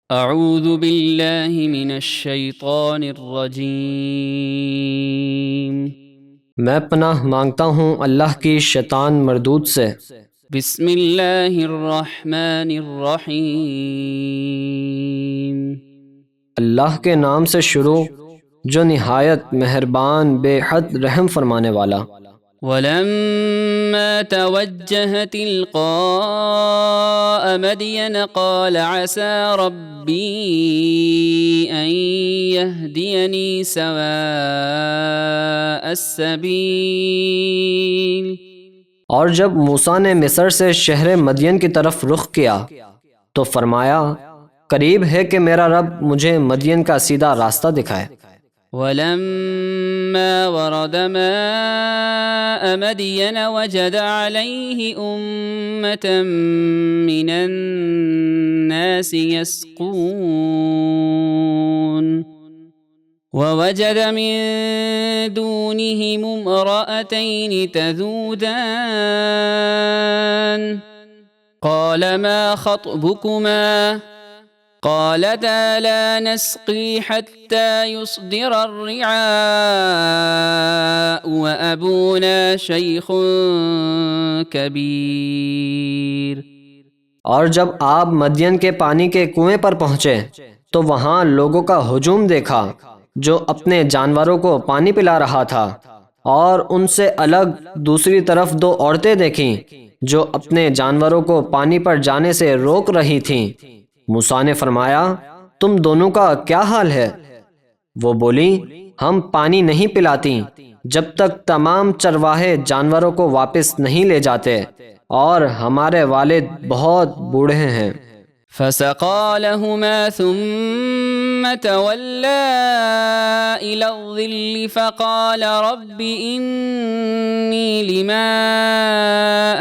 अऊज़ु बिल्लाहि मिनश शैतानिर रजीम। मैं पनाह मांगता हूँ अल्लाह की शैतान मरदूद से। बिस्मिल्लाहिर रहमानिर रहीम। अल्लाह के नाम से शुरू जो निहायत मेहरबान बेहद रहम फरमाने वाला। वलम्मा तवज्जह तिलक़ाअ मदयन क़ाल असा रब्बी अन यहदियनी सवाअस सबील। और जब मूसा ने मिस्र से शहर मदियन की तरफ रुख किया तो फरमाया, करीब है कि मेरा रब मुझे मदियन का सीधा रास्ता दिखाए। वलम्मा वरद माअ मदियन वजद अलैहि उम्मतन मिनन नासि यस्कून ववजद मिन दूनिहिम इम्रअतैन तज़ूदान क़ाल मा ख़त्बुकुमा क़ालता ला नस्क़ी हत्ता युस्दिर अर्रिआअ व अबूना शैख़ुन कबीर। और जब आप मदियन के पानी के कुएं पर पहुंचे तो वहां लोगों का हुजूम देखा जो अपने जानवरों को पानी पिला रहा था, और उनसे अलग दूसरी तरफ दो औरतें देखीं जो अपने जानवरों को पानी पर जाने से रोक रही थीं। मूसा ने फरमाया, तुम दोनों का क्या हाल है? वो बोली, हम पानी नहीं पिलाती जब तक तमाम चरवाहे जानवरों को वापस नहीं ले जाते, और हमारे वालिद बहुत बूढ़े हैं। फसक़ा लहुमा सुम्म तवल्ला इलज़्ज़िल्लि फ़क़ाल रब्बि इन्नी लिमा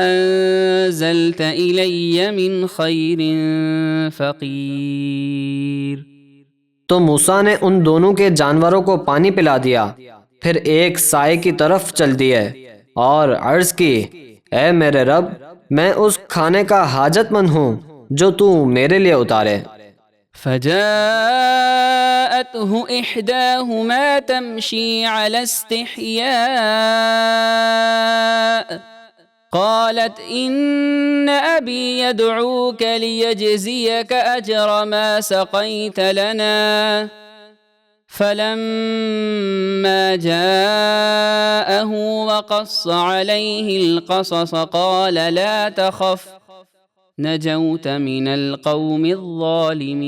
अंज़ल्त इलय्य मिन खैरिन फ़क़ीर। तो मूसा ने उन दोनों के जानवरों को पानी पिला दिया, फिर एक साए की तरफ चल दिए और अर्ज की, ए मेरे रब, मैं उस खाने का हाजतमंद हूँ जो तू मेरे लिए उतारे। फजाअतहु इहदाहुमा तमशी अला इस्तिहया क़ालत इन्न अबी यदऊक लियजज़ियक अजर मा सक़ैत लना फलम्मा जाअहु वक़स्स अलैहिल क़सस क़ाल ला तख़फ़ नजौत मिनल क़ौमिज़ ज़ालिमीन।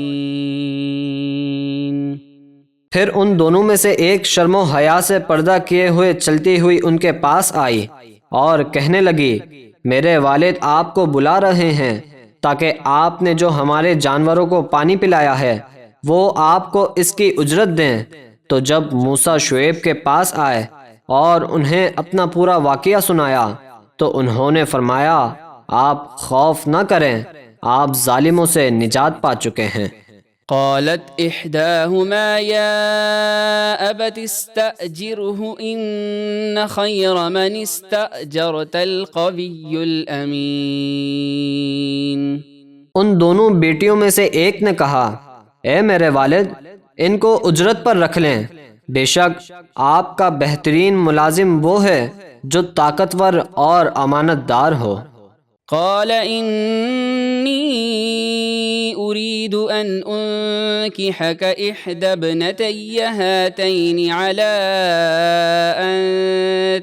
फिर उन दोनों में से एक शर्मो हया से पर्दा किए हुए चलती हुई उनके पास आई और कहने लगी, मेरे वालिद आपको बुला रहे हैं ताकि आपने जो हमारे जानवरों को पानी पिलाया है वो आपको इसकी उजरत दें। तो जब मूसा शुएब के पास आए और उन्हें अपना पूरा वाक़या सुनाया तो उन्होंने फरमाया, आप खौफ न करें, आप जालिमों से निजात पा चुके हैं। क़ालत इहदाहुमा या अबति इस्तअजिरहु इन्न खैर मन इस्तअजरतल क़वियुल अमीन। उन दोनों बेटियों में से एक ने कहा, ए मेरे वालिद, इनको उजरत पर रख लें, बेशक आपका बेहतरीन मुलाजिम वो है जो ताकतवर और अमानतदार हो। क़ाल इन्नी उरीदु अन उन्किहक इहदा इब्नतय्य हातैनि अला अन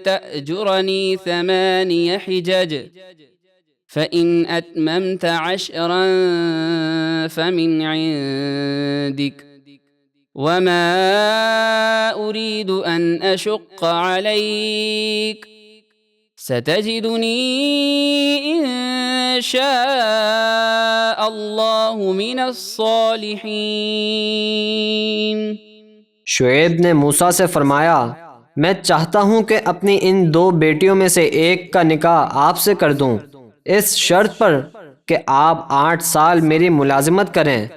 तअजुरनी थमानिय हिजज फ़इन अतममत अशरन फ़मिन इंदिक वमा उरीदु अन अशुक्क अलैक सतजिदुनी इंशाअल्लाहु मिनस्सालिहीन। शुएब ने मूसा से फरमाया, मैं चाहता हूँ कि अपनी इन दो बेटियों में से एक का निकाह आपसे कर दूँ, इस शर्त पर कि आप 8 साल मेरी मुलाजिमत करें,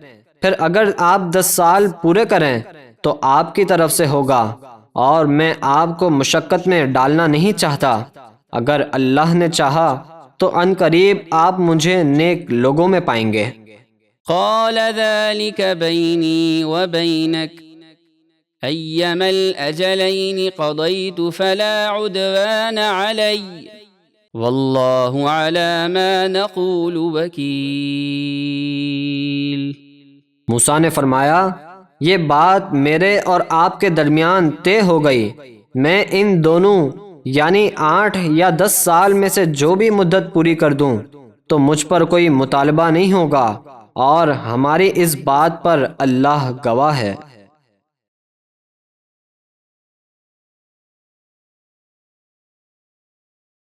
फिर अगर आप 10 साल पूरे करें तो आपकी तरफ से होगा, और मैं आपको मुशक्कत में डालना नहीं चाहता। अगर अल्लाह ने चाहा तो अनकरीब आप मुझे नेक लोगों में पाएंगे। قال ذلك بيني وبينك أيما الأجلين قضيت فلا عدوان علي والله على ما نقول वकील। मूसा ने फरमाया, ये बात मेरे और आपके दरमियान तय हो गई। मैं इन दोनों यानी 8 या 10 साल में से जो भी मुद्दत पूरी कर दूं तो मुझ पर कोई मुतालबा नहीं होगा और हमारी इस बात पर अल्लाह गवाह है।